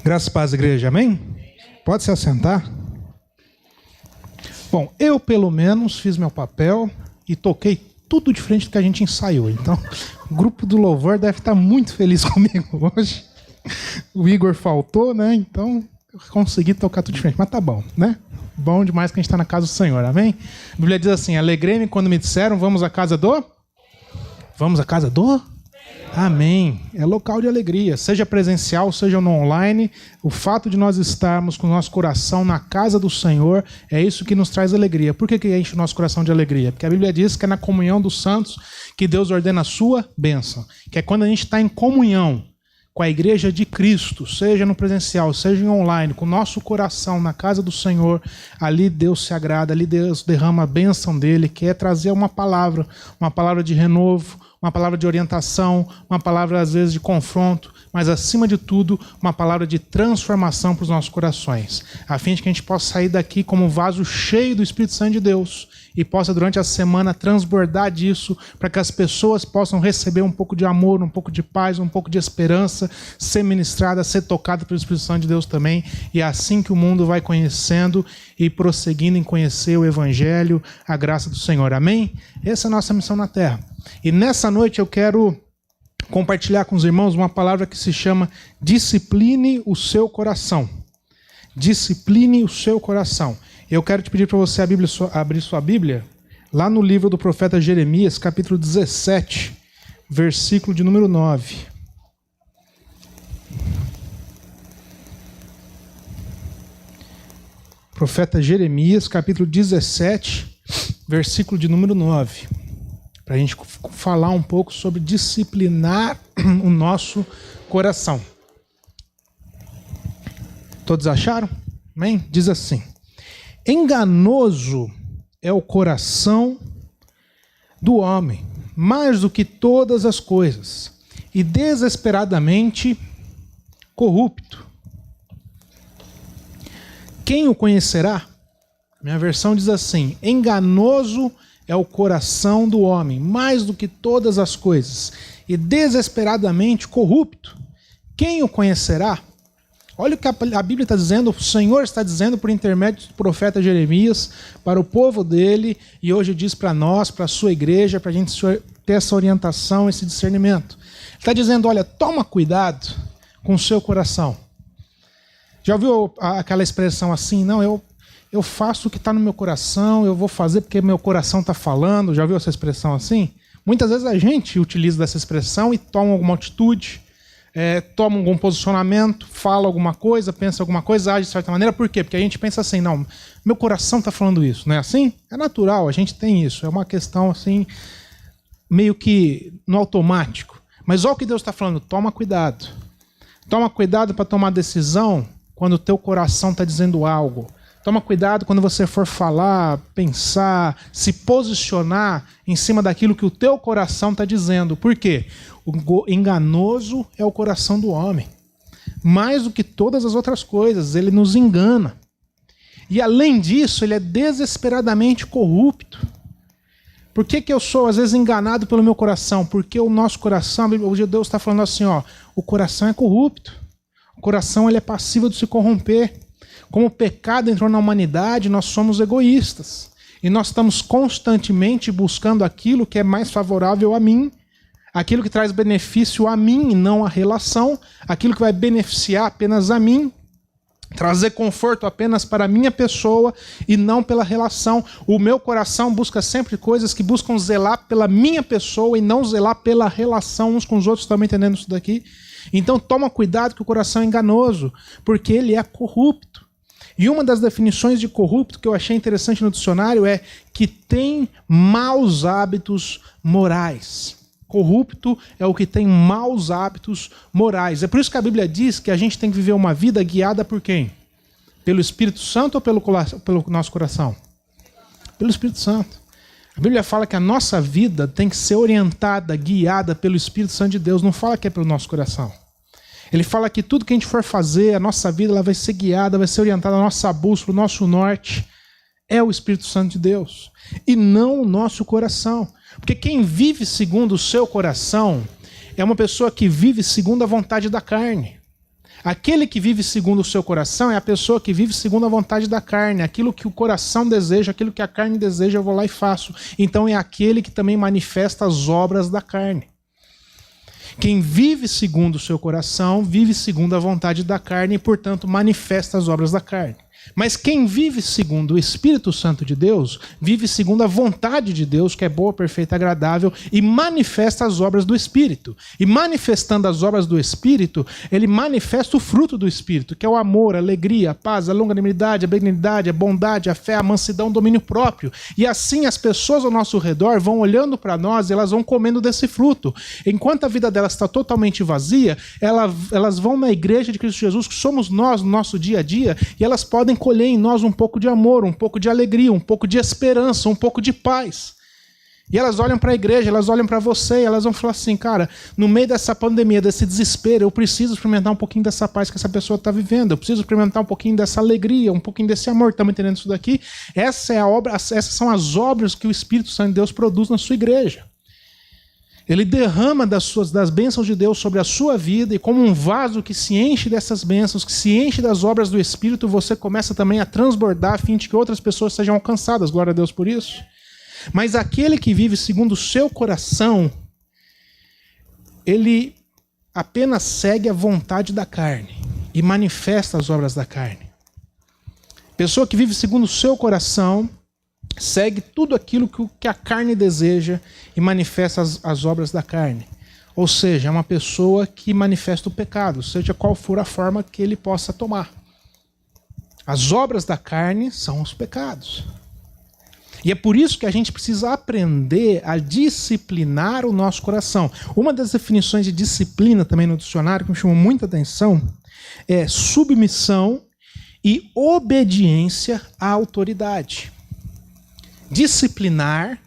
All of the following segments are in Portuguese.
Graças e paz, igreja, amém? Pode se assentar? Bom, eu pelo menos fiz meu papel e toquei tudo diferente do que a gente ensaiou. Então, o grupo do louvor deve estar muito feliz comigo hoje. O Igor faltou, né? Então, eu consegui tocar tudo diferente. Mas tá bom, né? Bom demais que a gente está na casa do Senhor, amém? A Bíblia diz assim: alegrei-me quando me disseram, vamos à casa do... Vamos à casa do... Amém. É local de alegria, seja presencial, seja no online. O fato de nós estarmos com o nosso coração na casa do Senhor é isso que nos traz alegria. Por que enche o nosso coração de alegria? Porque a Bíblia diz que é na comunhão dos santos que Deus ordena a sua bênção. Que é quando a gente está em comunhão com a igreja de Cristo, seja no presencial, seja em online, com o nosso coração na casa do Senhor, ali Deus se agrada, ali Deus derrama a bênção dele, que é trazer uma palavra de renovo, uma palavra de orientação, uma palavra às vezes de confronto, mas acima de tudo, uma palavra de transformação para os nossos corações, a fim de que a gente possa sair daqui como um vaso cheio do Espírito Santo de Deus e possa durante a semana transbordar disso, para que as pessoas possam receber um pouco de amor, um pouco de paz, um pouco de esperança, ser ministrada, ser tocada pelo Espírito Santo de Deus também, e é assim que o mundo vai conhecendo e prosseguindo em conhecer o Evangelho, a graça do Senhor. Amém? Essa é a nossa missão na Terra. E nessa noite eu quero compartilhar com os irmãos uma palavra que se chama discipline o seu coração. Discipline o seu coração. Eu quero te pedir para você abrir sua Bíblia lá no livro do profeta Jeremias, capítulo 17, versículo de número 9. Profeta Jeremias, capítulo 17, versículo de número 9. Para a gente falar um pouco sobre disciplinar o nosso coração. Todos acharam? Amém? Diz assim: enganoso é o coração do homem, mais do que todas as coisas, e desesperadamente corrupto. Quem o conhecerá? Minha versão diz assim: enganoso é o coração do homem, mais do que todas as coisas, e desesperadamente corrupto. Quem o conhecerá? Olha o que a Bíblia está dizendo, o Senhor está dizendo por intermédio do profeta Jeremias para o povo dele, e hoje diz para nós, para a sua igreja, para a gente ter essa orientação, esse discernimento. Ele está dizendo, olha, toma cuidado com o seu coração. Já ouviu aquela expressão assim, não, eu faço o que está no meu coração, eu vou fazer porque meu coração está falando. Já ouviu essa expressão assim? Muitas vezes a gente utiliza dessa expressão e toma alguma atitude, toma algum posicionamento, fala alguma coisa, pensa alguma coisa, age de certa maneira. Por quê? Porque a gente pensa assim, não, meu coração está falando isso, não é assim? É natural, a gente tem isso, é uma questão assim, meio que no automático. Mas olha o que Deus está falando, toma cuidado. Toma cuidado para tomar decisão quando o teu coração está dizendo algo. Toma cuidado quando você for falar, pensar, se posicionar em cima daquilo que o teu coração está dizendo. Por quê? O enganoso é o coração do homem. Mais do que todas as outras coisas, ele nos engana. E além disso, ele é desesperadamente corrupto. Por que eu sou às vezes enganado pelo meu coração? Porque o nosso coração, hoje Deus está falando assim, ó, o coração é corrupto. O coração ele é passível de se corromper. Como o pecado entrou na humanidade, nós somos egoístas. E nós estamos constantemente buscando aquilo que é mais favorável a mim, aquilo que traz benefício a mim e não à relação, aquilo que vai beneficiar apenas a mim, trazer conforto apenas para a minha pessoa e não pela relação. O meu coração busca sempre coisas que buscam zelar pela minha pessoa e não zelar pela relação uns com os outros. Estão me entendendo isso daqui? Então toma cuidado que o coração é enganoso, porque ele é corrupto. E uma das definições de corrupto que eu achei interessante no dicionário é que tem maus hábitos morais. Corrupto é o que tem maus hábitos morais. É por isso que a Bíblia diz que a gente tem que viver uma vida guiada por quem? Pelo Espírito Santo ou pelo nosso coração? Pelo Espírito Santo. A Bíblia fala que a nossa vida tem que ser orientada, guiada pelo Espírito Santo de Deus. Não fala que é pelo nosso coração. Ele fala que tudo que a gente for fazer, a nossa vida ela vai ser guiada, vai ser orientada, a nossa bússola, o nosso norte é o Espírito Santo de Deus e não o nosso coração. Porque quem vive segundo o seu coração é uma pessoa que vive segundo a vontade da carne. Aquele que vive segundo o seu coração é a pessoa que vive segundo a vontade da carne. Aquilo que o coração deseja, aquilo que a carne deseja, eu vou lá e faço. Então é aquele que também manifesta as obras da carne. Quem vive segundo o seu coração, vive segundo a vontade da carne e, portanto, manifesta as obras da carne. Mas quem vive segundo o Espírito Santo de Deus, vive segundo a vontade de Deus, que é boa, perfeita, agradável, e manifesta as obras do Espírito. E manifestando as obras do Espírito, ele manifesta o fruto do Espírito, que é o amor, a alegria, a paz, a longanimidade, a benignidade, a bondade, a fé, a mansidão, o domínio próprio. E assim as pessoas ao nosso redor vão olhando para nós e elas vão comendo desse fruto. Enquanto a vida delas está totalmente vazia, elas vão na igreja de Cristo Jesus, que somos nós no nosso dia a dia, e elas podem colher em nós um pouco de amor, um pouco de alegria, um pouco de esperança, um pouco de paz. E elas olham para a igreja, elas olham para você, e elas vão falar assim, cara, no meio dessa pandemia, desse desespero, eu preciso experimentar um pouquinho dessa paz que essa pessoa está vivendo, eu preciso experimentar um pouquinho dessa alegria, um pouquinho desse amor. Estamos entendendo isso daqui? Essas são as obras que o Espírito Santo de Deus produz na sua igreja. Ele derrama das bênçãos de Deus sobre a sua vida, e como um vaso que se enche dessas bênçãos, que se enche das obras do Espírito, você começa também a transbordar a fim de que outras pessoas sejam alcançadas. Glória a Deus por isso. Mas aquele que vive segundo o seu coração, ele apenas segue a vontade da carne e manifesta as obras da carne. Pessoa que vive segundo o seu coração segue tudo aquilo que a carne deseja e manifesta as obras da carne. Ou seja, é uma pessoa que manifesta o pecado, seja qual for a forma que ele possa tomar. As obras da carne são os pecados. E é por isso que a gente precisa aprender a disciplinar o nosso coração. Uma das definições de disciplina também no dicionário que me chamou muita atenção é submissão e obediência à autoridade. Disciplinar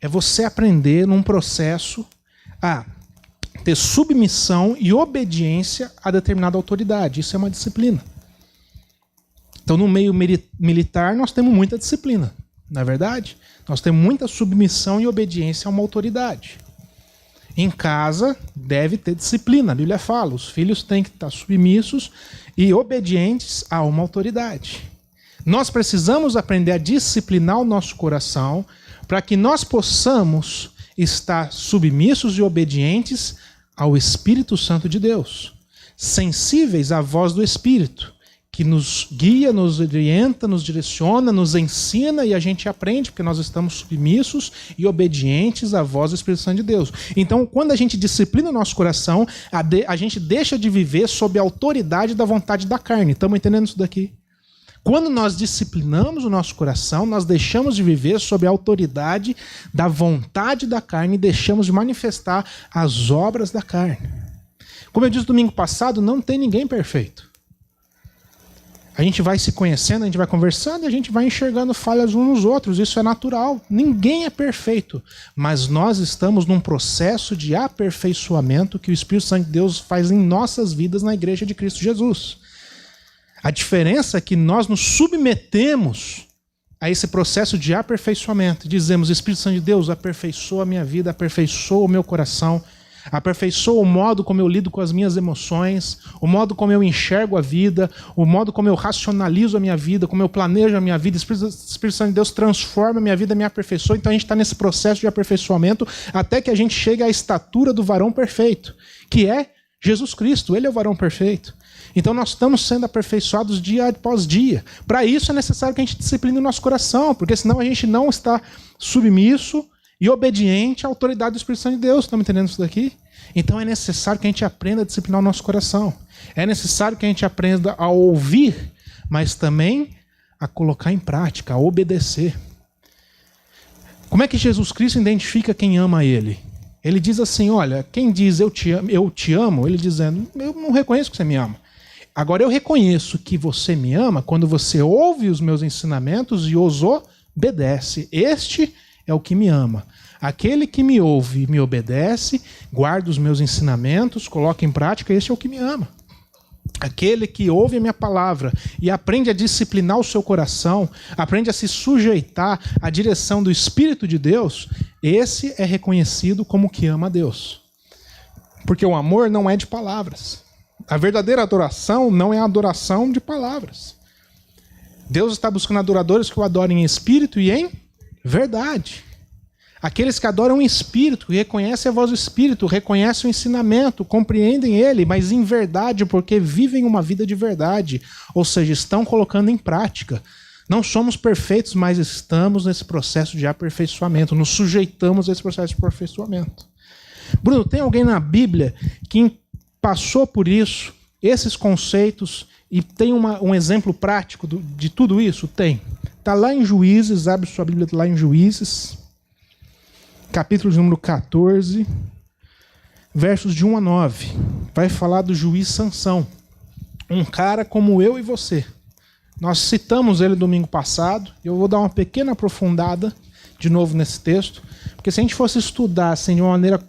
é você aprender num processo a ter submissão e obediência a determinada autoridade. Isso é uma disciplina. Então, no meio militar, nós temos muita disciplina, não é verdade? Nós temos muita submissão e obediência a uma autoridade. Em casa, deve ter disciplina. A Bíblia fala, os filhos têm que estar submissos e obedientes a uma autoridade. Nós precisamos aprender a disciplinar o nosso coração para que nós possamos estar submissos e obedientes ao Espírito Santo de Deus, sensíveis à voz do Espírito, que nos guia, nos orienta, nos direciona, nos ensina e a gente aprende, porque nós estamos submissos e obedientes à voz do Espírito Santo de Deus. Então, quando a gente disciplina o nosso coração, a gente deixa de viver sob a autoridade da vontade da carne. Estamos entendendo isso daqui? Quando nós disciplinamos o nosso coração, nós deixamos de viver sob a autoridade da vontade da carne e deixamos de manifestar as obras da carne. Como eu disse domingo passado, não tem ninguém perfeito. A gente vai se conhecendo, a gente vai conversando e a gente vai enxergando falhas uns nos outros. Isso é natural. Ninguém é perfeito. Mas nós estamos num processo de aperfeiçoamento que o Espírito Santo de Deus faz em nossas vidas na Igreja de Cristo Jesus. A diferença é que nós nos submetemos a esse processo de aperfeiçoamento. Dizemos, Espírito Santo de Deus, aperfeiçoa a minha vida, aperfeiçoa o meu coração, aperfeiçoa o modo como eu lido com as minhas emoções, o modo como eu enxergo a vida, o modo como eu racionalizo a minha vida, como eu planejo a minha vida. Espírito Santo de Deus transforma a minha vida, me aperfeiçoa. Então a gente está nesse processo de aperfeiçoamento até que a gente chegue à estatura do varão perfeito, que é Jesus Cristo. Ele é o varão perfeito. Então nós estamos sendo aperfeiçoados dia após dia. Para isso é necessário que a gente discipline o nosso coração, porque senão a gente não está submisso e obediente à autoridade do Espírito Santo de Deus. Estamos entendendo isso daqui? Então é necessário que a gente aprenda a disciplinar o nosso coração. É necessário que a gente aprenda a ouvir, mas também a colocar em prática, a obedecer. Como é que Jesus Cristo identifica quem ama Ele? Ele diz assim, olha, quem diz eu te amo, ele dizendo, eu não reconheço que você me ama. Agora eu reconheço que você me ama quando você ouve os meus ensinamentos e os obedece. Este é o que me ama. Aquele que me ouve e me obedece, guarda os meus ensinamentos, coloca em prática, este é o que me ama. Aquele que ouve a minha palavra e aprende a disciplinar o seu coração, aprende a se sujeitar à direção do Espírito de Deus, esse é reconhecido como que ama a Deus. Porque o amor não é de palavras. A verdadeira adoração não é a adoração de palavras. Deus está buscando adoradores que o adorem em espírito e em verdade. Aqueles que adoram em espírito, reconhecem a voz do espírito, reconhecem o ensinamento, compreendem ele, mas em verdade, porque vivem uma vida de verdade. Ou seja, estão colocando em prática. Não somos perfeitos, mas estamos nesse processo de aperfeiçoamento. Nos sujeitamos a esse processo de aperfeiçoamento. Bruno, tem alguém na Bíblia que passou por isso, esses conceitos, e tem um exemplo prático de tudo isso? Tem. Está lá em Juízes, abre sua Bíblia lá em Juízes, capítulo de número 14, versos de 1 a 9. Vai falar do juiz Sansão. Um cara como eu e você. Nós citamos ele domingo passado. Eu vou dar uma pequena aprofundada de novo nesse texto. Porque se a gente fosse estudar assim, de uma maneira,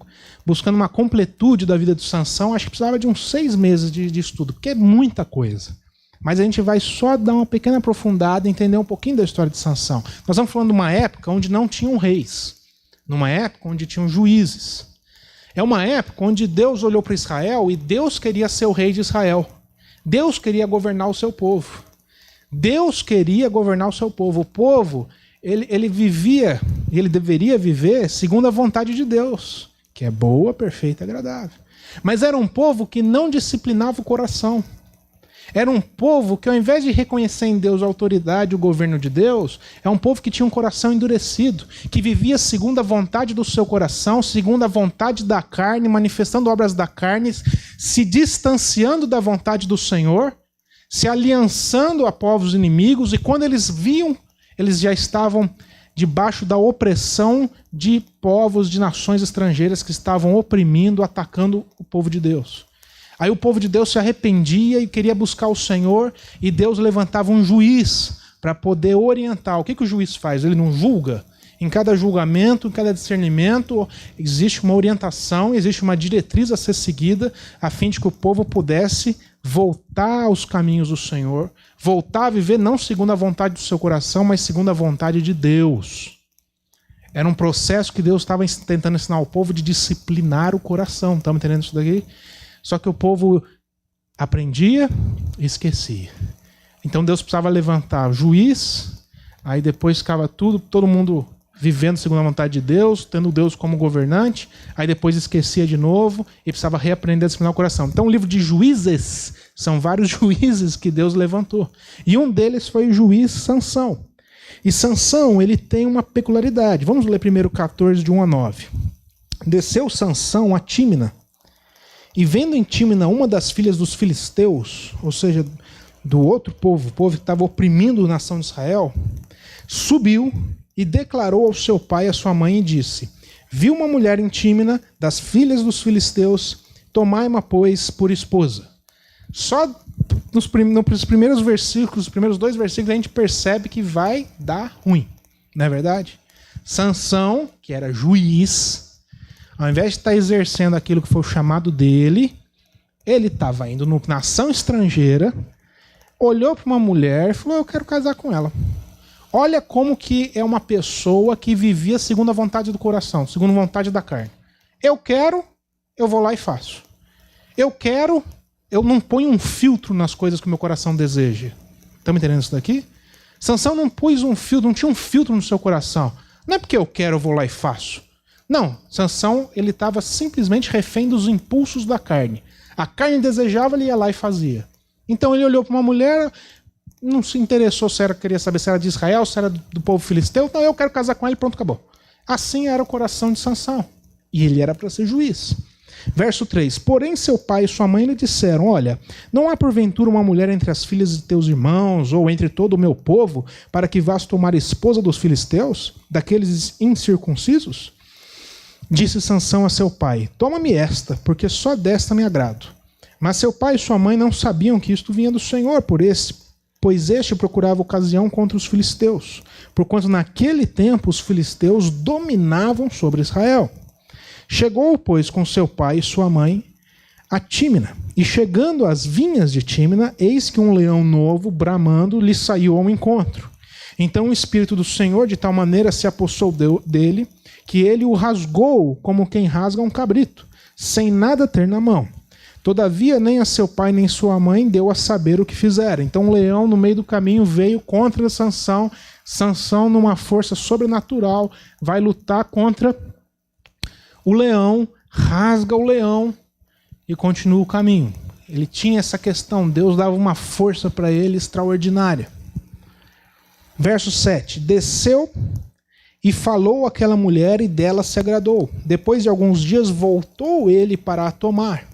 buscando uma completude da vida de Sansão, acho que precisava de uns 6 meses de estudo. Porque é muita coisa. Mas a gente vai só dar uma pequena aprofundada e entender um pouquinho da história de Sansão. Nós estamos falando de uma época onde não tinham reis. Numa época onde tinham juízes. É uma época onde Deus olhou para Israel e Deus queria ser o rei de Israel. Deus queria governar o seu povo. Deus queria governar o seu povo. O povo, ele vivia, e ele deveria viver segundo a vontade de Deus, que é boa, perfeita e agradável. Mas era um povo que não disciplinava o coração. Era um povo que, ao invés de reconhecer em Deus a autoridade e o governo de Deus, é um povo que tinha um coração endurecido, que vivia segundo a vontade do seu coração, segundo a vontade da carne, manifestando obras da carne, se distanciando da vontade do Senhor, se aliançando a povos inimigos, e quando eles viam, eles já estavam debaixo da opressão de povos, de nações estrangeiras que estavam oprimindo, atacando o povo de Deus. Aí o povo de Deus se arrependia e queria buscar o Senhor, e Deus levantava um juiz para poder orientar. O que o juiz faz? Ele não julga. Em cada julgamento, em cada discernimento, existe uma orientação, existe uma diretriz a ser seguida, a fim de que o povo pudesse voltar aos caminhos do Senhor, voltar a viver não segundo a vontade do seu coração, mas segundo a vontade de Deus. Era um processo que Deus estava tentando ensinar ao povo de disciplinar o coração. Estamos entendendo isso daqui? Só que o povo aprendia e esquecia. Então Deus precisava levantar juiz, aí depois ficava todo mundo vivendo segundo a vontade de Deus, tendo Deus como governante, aí depois esquecia de novo e precisava reaprender a disciplinar o coração. Então o livro de Juízes, são vários juízes que Deus levantou. E um deles foi o juiz Sansão. E Sansão, ele tem uma peculiaridade. Vamos ler primeiro 14, de 1 a 9. Desceu Sansão a Tímina, e vendo em Tímina uma das filhas dos filisteus, ou seja, do outro povo, o povo que estava oprimindo a nação de Israel, subiu e declarou ao seu pai e à sua mãe e disse: viu uma mulher em Tímina, das filhas dos filisteus, tomai-ma, pois, por esposa. Só nos primeiros versículos, os primeiros 2 versículos, a gente percebe que vai dar ruim, não é verdade? Sansão, que era juiz, ao invés de estar exercendo aquilo que foi o chamado dele, ele estava indo numa nação estrangeira, olhou para uma mulher e falou: eu quero casar com ela. Olha como que é uma pessoa que vivia segundo a vontade do coração, segundo a vontade da carne. Eu quero, eu vou lá e faço. Eu quero, eu não ponho um filtro nas coisas que o meu coração deseja. Estamos entendendo isso daqui? Sansão não pôs um filtro, não tinha um filtro no seu coração. Não é porque eu quero, eu vou lá e faço. Não, Sansão, ele estava simplesmente refém dos impulsos da carne. A carne desejava, ele ia lá e fazia. Então ele olhou para uma mulher, não se interessou se era, queria saber se era de Israel, se era do povo filisteu. Então eu quero casar com ele, pronto, acabou. Assim era o coração de Sansão. E ele era para ser juiz. Verso 3. Porém seu pai e sua mãe lhe disseram: olha, não há porventura uma mulher entre as filhas de teus irmãos, ou entre todo o meu povo, para que vás tomar esposa dos filisteus, daqueles incircuncisos? Disse Sansão a seu pai: toma-me esta, porque só desta me agrado. Mas seu pai e sua mãe não sabiam que isto vinha do Senhor, pois este procurava ocasião contra os filisteus, porquanto naquele tempo os filisteus dominavam sobre Israel. Chegou, pois, com seu pai e sua mãe a Tímina, e chegando às vinhas de Tímina, eis que um leão novo, bramando, lhe saiu ao encontro. Então o Espírito do Senhor de tal maneira se apossou dele, que ele o rasgou como quem rasga um cabrito, sem nada ter na mão. Todavia, nem a seu pai nem sua mãe deu a saber o que fizeram. Então o leão, no meio do caminho, veio contra Sansão. Sansão, numa força sobrenatural, vai lutar contra o leão, rasga o leão e continua o caminho. Ele tinha essa questão, Deus dava uma força para ele extraordinária. Verso 7. Desceu e falou àquela mulher e dela se agradou. Depois de alguns dias voltou ele para a tomar.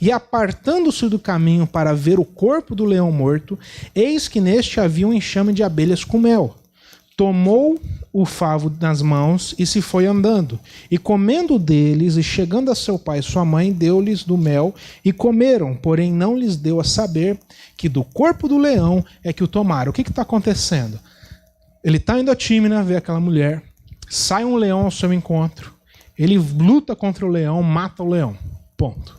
E apartando-se do caminho para ver o corpo do leão morto, eis que neste havia um enxame de abelhas com mel. Tomou o favo nas mãos e se foi andando. E comendo deles, e chegando a seu pai e sua mãe, deu-lhes do mel, e comeram, porém não lhes deu a saber que do corpo do leão é que o tomaram. O que está acontecendo? Ele está indo a Tímina ver aquela mulher, sai um leão ao seu encontro, ele luta contra o leão, mata o leão. Ponto.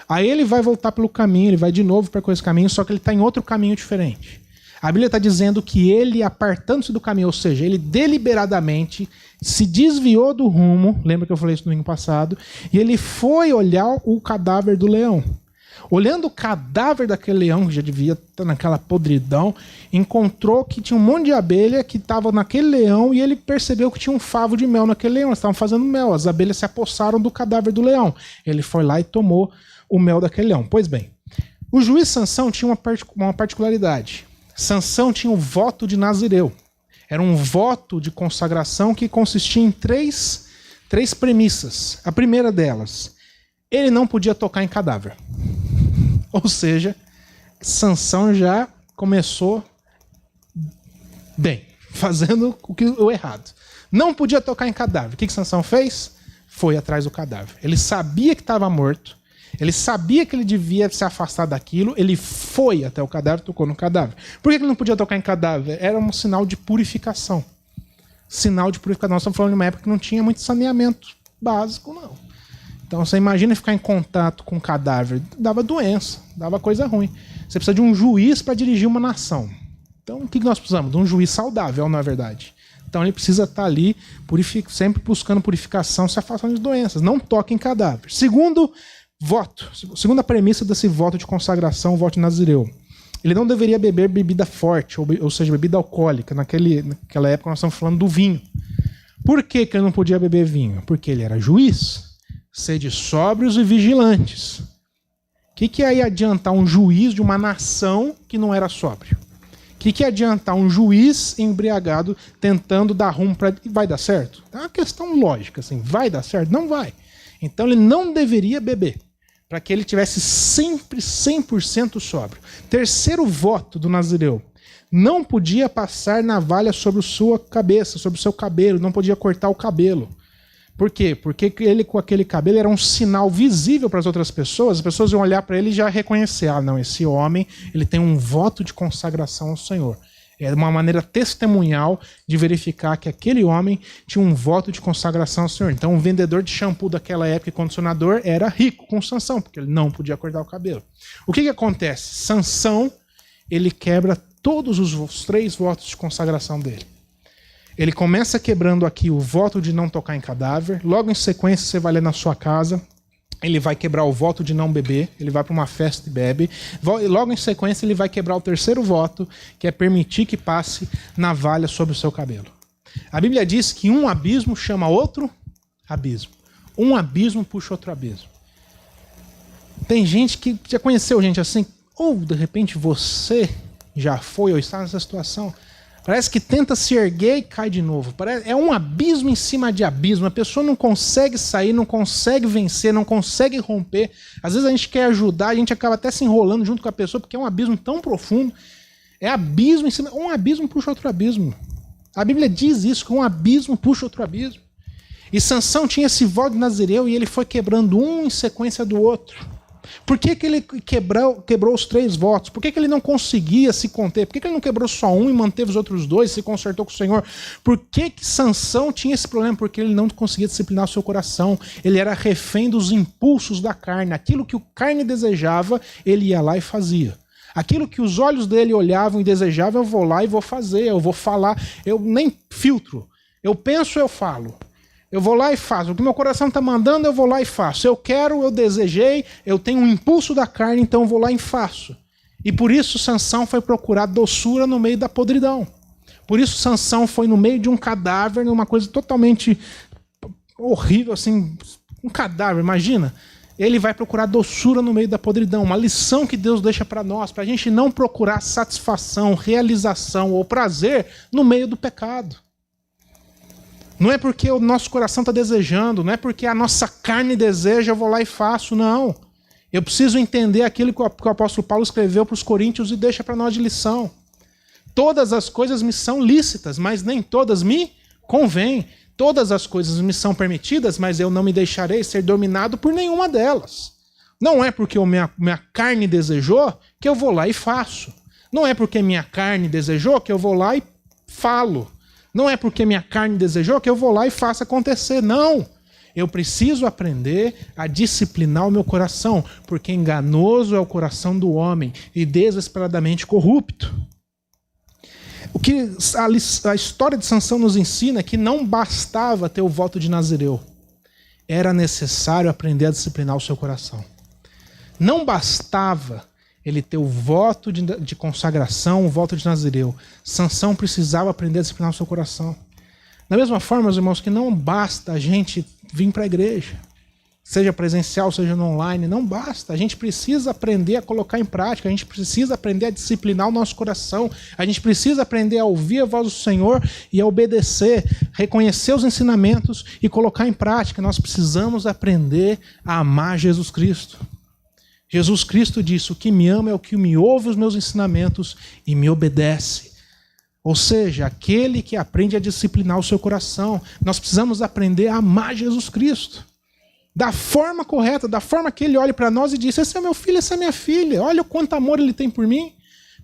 Aí ele vai voltar pelo caminho, ele vai de novo para esse caminho, só que ele está em outro caminho diferente. A Bíblia está dizendo que ele, apartando-se do caminho, ou seja, ele deliberadamente se desviou do rumo, lembra que eu falei isso no domingo passado, e ele foi olhar o cadáver do leão. Olhando o cadáver daquele leão, que já devia estar naquela podridão, encontrou que tinha um monte de abelha que estava naquele leão e ele percebeu que tinha um favo de mel naquele leão. Eles estavam fazendo mel, as abelhas se apossaram do cadáver do leão. Ele foi lá e tomou o mel daquele leão. Pois bem, o juiz Sansão tinha uma particularidade. Sansão tinha o voto de Nazireu. Era um voto de consagração que consistia em três premissas. A primeira delas, ele não podia tocar em cadáver. Ou seja, Sansão já começou bem, fazendo o errado. Não podia tocar em cadáver. O que Sansão fez? Foi atrás do cadáver. Ele sabia que estava morto. Ele sabia que ele devia se afastar daquilo, ele foi até o cadáver, tocou no cadáver. Por que ele não podia tocar em cadáver? Era um sinal de purificação. Sinal de purificação. Nós estamos falando de uma época que não tinha muito saneamento básico, não. Então você imagina ficar em contato com cadáver, dava doença, dava coisa ruim. Você precisa de um juiz para dirigir uma nação. Então o que nós precisamos? De um juiz saudável, não é verdade? Então ele precisa estar ali sempre buscando purificação, se afastando de doenças. Não toque em cadáver. Segunda premissa desse voto de consagração, o voto de Nazireu. Ele não deveria beber bebida forte, ou seja, bebida alcoólica. Naquela época nós estamos falando do vinho. Por que ele não podia beber vinho? Porque ele era juiz. Sede sóbrios e vigilantes. O que ia adiantar um juiz de uma nação que não era sóbrio? O que ia adiantar um juiz embriagado tentando dar rumo para... Vai dar certo? É uma questão lógica, assim. Vai dar certo? Não vai. Então ele não deveria beber, para que ele tivesse sempre 100% sóbrio. Terceiro voto do Nazireu. Não podia passar navalha sobre sua cabeça, sobre o seu cabelo, não podia cortar o cabelo. Por quê? Porque ele com aquele cabelo era um sinal visível para as outras pessoas iam olhar para ele e já reconhecer, não, esse homem ele tem um voto de consagração ao Senhor. É uma maneira testemunhal de verificar que aquele homem tinha um voto de consagração ao Senhor. Então, o vendedor de shampoo daquela época e condicionador era rico com Sansão, porque ele não podia cortar o cabelo. O que acontece? Sansão, ele quebra todos os 3 votos de consagração dele. Ele começa quebrando aqui o voto de não tocar em cadáver. Logo em sequência, você vai ler na sua casa. Ele vai quebrar o voto de não beber, ele vai para uma festa e bebe. Logo em sequência, ele vai quebrar o terceiro voto, que é permitir que passe navalha sobre o seu cabelo. A Bíblia diz que um abismo chama outro abismo. Um abismo puxa outro abismo. Tem gente que já conheceu gente assim, ou de repente você já foi ou está nessa situação. Parece que tenta se erguer e cai de novo. É um abismo em cima de abismo. A pessoa não consegue sair, não consegue vencer, não consegue romper. Às vezes a gente quer ajudar, a gente acaba até se enrolando junto com a pessoa, porque é um abismo tão profundo. É abismo em cima. Um abismo puxa outro abismo. A Bíblia diz isso, que um abismo puxa outro abismo. E Sansão tinha esse voto de Nazireu e ele foi quebrando um em sequência do outro. Por que ele quebrou os 3 votos? Por que ele não conseguia se conter? Por que ele não quebrou só um e manteve os outros 2, se consertou com o Senhor? Por que Sansão tinha esse problema? Porque ele não conseguia disciplinar o seu coração. Ele era refém dos impulsos da carne. Aquilo que o carne desejava, ele ia lá e fazia. Aquilo que os olhos dele olhavam e desejavam, eu vou lá e vou fazer, eu vou falar. Eu nem filtro. Eu penso, eu falo. Eu vou lá e faço. O que meu coração está mandando, eu vou lá e faço. Eu quero, eu desejei, eu tenho um impulso da carne, então eu vou lá e faço. E por isso Sansão foi procurar doçura no meio da podridão. Por isso Sansão foi no meio de um cadáver, numa coisa totalmente horrível, assim, um cadáver, imagina. Ele vai procurar doçura no meio da podridão. Uma lição que Deus deixa para nós, para a gente não procurar satisfação, realização ou prazer no meio do pecado. Não é porque o nosso coração está desejando, não é porque a nossa carne deseja, eu vou lá e faço, não. Eu preciso entender aquilo que o apóstolo Paulo escreveu para os coríntios e deixa para nós de lição. Todas as coisas me são lícitas, mas nem todas me convêm. Todas as coisas me são permitidas, mas eu não me deixarei ser dominado por nenhuma delas. Não é porque minha carne desejou que eu vou lá e faço. Não é porque minha carne desejou que eu vou lá e falo. Não é porque minha carne desejou que eu vou lá e faço acontecer. Não. Eu preciso aprender a disciplinar o meu coração, porque enganoso é o coração do homem e desesperadamente corrupto. O que a história de Sansão nos ensina é que não bastava ter o voto de Nazireu. Era necessário aprender a disciplinar o seu coração. Não bastava ele ter o voto de consagração, o voto de Nazireu. Sansão precisava aprender a disciplinar o seu coração. Da mesma forma, meus irmãos, que não basta a gente vir para a igreja. Seja presencial, seja no online, não basta. A gente precisa aprender a colocar em prática, a gente precisa aprender a disciplinar o nosso coração, a gente precisa aprender a ouvir a voz do Senhor e a obedecer, reconhecer os ensinamentos e colocar em prática. Nós precisamos aprender a amar Jesus Cristo. Jesus Cristo disse: o que me ama é o que me ouve os meus ensinamentos e me obedece. Ou seja, aquele que aprende a disciplinar o seu coração. Nós precisamos aprender a amar Jesus Cristo. Da forma correta, da forma que ele olha para nós e diz: esse é meu filho, essa é minha filha, olha o quanto amor ele tem por mim.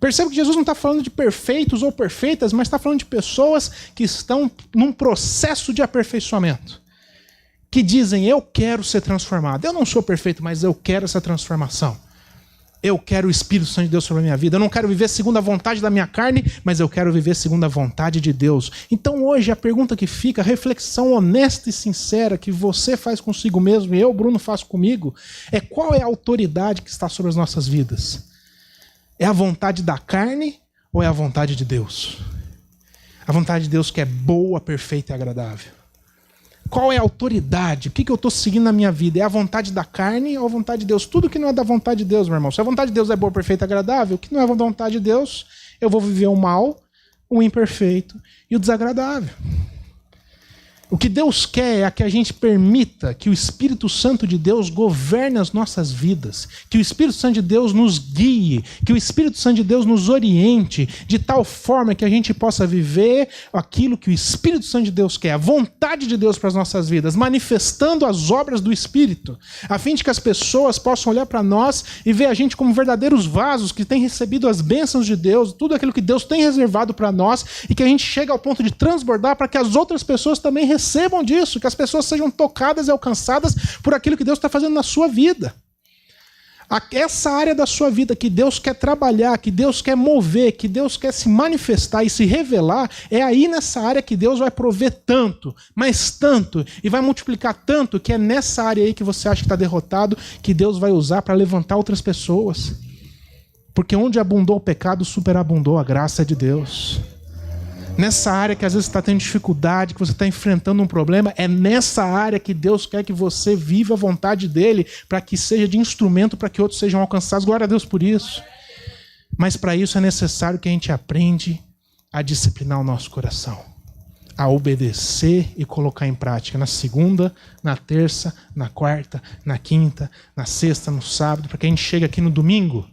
Perceba que Jesus não está falando de perfeitos ou perfeitas, mas está falando de pessoas que estão num processo de aperfeiçoamento. Que dizem: eu quero ser transformado. Eu não sou perfeito, mas eu quero essa transformação. Eu quero o Espírito Santo de Deus sobre a minha vida. Eu não quero viver segundo a vontade da minha carne, mas eu quero viver segundo a vontade de Deus. Então hoje a pergunta que fica, a reflexão honesta e sincera que você faz consigo mesmo e eu, Bruno, faço comigo, é: qual é a autoridade que está sobre as nossas vidas? É a vontade da carne ou é a vontade de Deus? A vontade de Deus que é boa, perfeita e agradável. Qual é a autoridade? O que eu estou seguindo na minha vida? É a vontade da carne ou a vontade de Deus? Tudo que não é da vontade de Deus, meu irmão. Se a vontade de Deus é boa, perfeita e agradável, o que não é a vontade de Deus, eu vou viver o mal, o imperfeito e o desagradável. O que Deus quer é que a gente permita que o Espírito Santo de Deus governe as nossas vidas, que o Espírito Santo de Deus nos guie, que o Espírito Santo de Deus nos oriente, de tal forma que a gente possa viver aquilo que o Espírito Santo de Deus quer, a vontade de Deus para as nossas vidas, manifestando as obras do Espírito, a fim de que as pessoas possam olhar para nós e ver a gente como verdadeiros vasos que têm recebido as bênçãos de Deus, tudo aquilo que Deus tem reservado para nós, e que a gente chegue ao ponto de transbordar para que as outras pessoas também recebam disso, que as pessoas sejam tocadas e alcançadas por aquilo que Deus está fazendo na sua vida. Essa área da sua vida que Deus quer trabalhar, que Deus quer mover, que Deus quer se manifestar e se revelar, é aí nessa área que Deus vai prover tanto, mas tanto, e vai multiplicar tanto, que é nessa área aí que você acha que está derrotado, que Deus vai usar para levantar outras pessoas. Porque onde abundou o pecado, superabundou a graça de Deus. Nessa área que às vezes você está tendo dificuldade, que você está enfrentando um problema, é nessa área que Deus quer que você viva a vontade dele, para que seja de instrumento para que outros sejam alcançados. Glória a Deus por isso. Mas para isso é necessário que a gente aprenda a disciplinar o nosso coração, a obedecer e colocar em prática na segunda, na terça, na quarta, na quinta, na sexta, no sábado, para que a gente chegue aqui no domingo,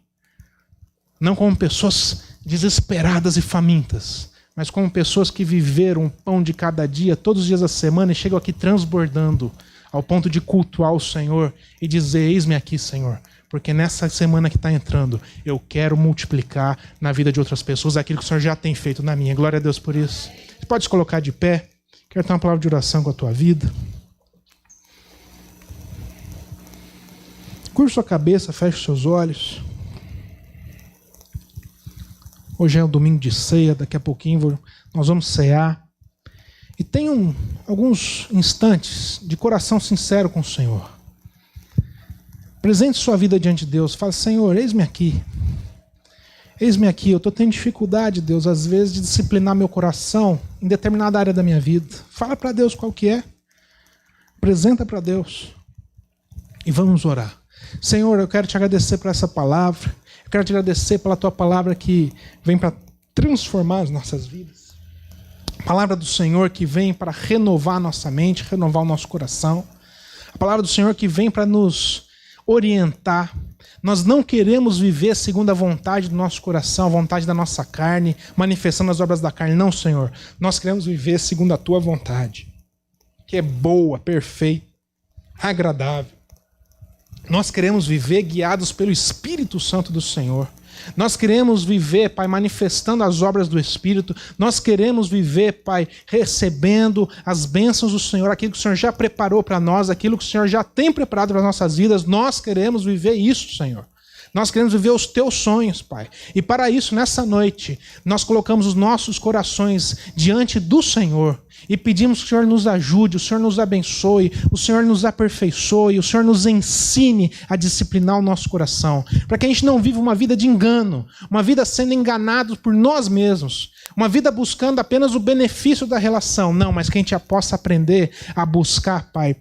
não como pessoas desesperadas e famintas, mas como pessoas que viveram o pão de cada dia, todos os dias da semana, e chegam aqui transbordando, ao ponto de cultuar o Senhor e dizer: eis-me aqui, Senhor, porque nessa semana que está entrando, eu quero multiplicar na vida de outras pessoas aquilo que o Senhor já tem feito na minha. Glória a Deus por isso. Você pode se colocar de pé. Quero ter uma palavra de oração com a tua vida. Curva sua cabeça, feche seus olhos. Hoje é um domingo de ceia, daqui a pouquinho nós vamos cear. e tenha alguns instantes de coração sincero com o Senhor. Apresente sua vida diante de Deus. Fala: Senhor, eis-me aqui. Eis-me aqui. Eu estou tendo dificuldade, Deus, às vezes, de disciplinar meu coração em determinada área da minha vida. Fala para Deus qual que é. Apresenta para Deus. E vamos orar. Senhor, eu quero te agradecer por essa palavra. Eu quero te agradecer pela tua palavra que vem para transformar as nossas vidas. A palavra do Senhor que vem para renovar a nossa mente, renovar o nosso coração. A palavra do Senhor que vem para nos orientar. Nós não queremos viver segundo a vontade do nosso coração, a vontade da nossa carne, manifestando as obras da carne. Não, Senhor. Nós queremos viver segundo a tua vontade, que é boa, perfeita, agradável. Nós queremos viver guiados pelo Espírito Santo do Senhor. Nós queremos viver, Pai, manifestando as obras do Espírito. Nós queremos viver, Pai, recebendo as bênçãos do Senhor, aquilo que o Senhor já preparou para nós, aquilo que o Senhor já tem preparado para as nossas vidas. Nós queremos viver isso, Senhor. Nós queremos viver os teus sonhos, Pai. E para isso, nessa noite, nós colocamos os nossos corações diante do Senhor e pedimos que o Senhor nos ajude, o Senhor nos abençoe, o Senhor nos aperfeiçoe, o Senhor nos ensine a disciplinar o nosso coração, para que a gente não viva uma vida de engano, uma vida sendo enganado por nós mesmos, uma vida buscando apenas o benefício da relação. Não, mas que a gente já possa aprender a buscar, Pai,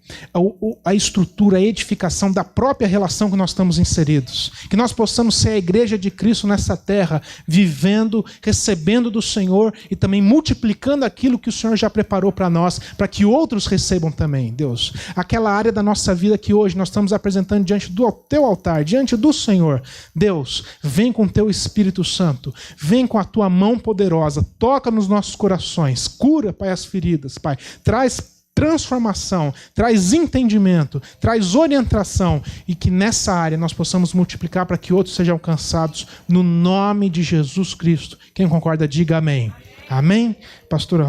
a estrutura, a edificação da própria relação que nós estamos inseridos. Que nós possamos ser a igreja de Cristo nessa terra, vivendo, recebendo do Senhor e também multiplicando aquilo que o Senhor já preparou para nós, para que outros recebam também, Deus. Aquela área da nossa vida que hoje nós estamos apresentando diante do teu altar, diante do Senhor. Deus, vem com o teu Espírito Santo, vem com a tua mão poderosa, toca nos nossos corações, cura, Pai, as feridas, Pai, traz transformação, traz entendimento, traz orientação e que nessa área nós possamos multiplicar para que outros sejam alcançados no nome de Jesus Cristo. Quem concorda, diga amém. Amém? Pastora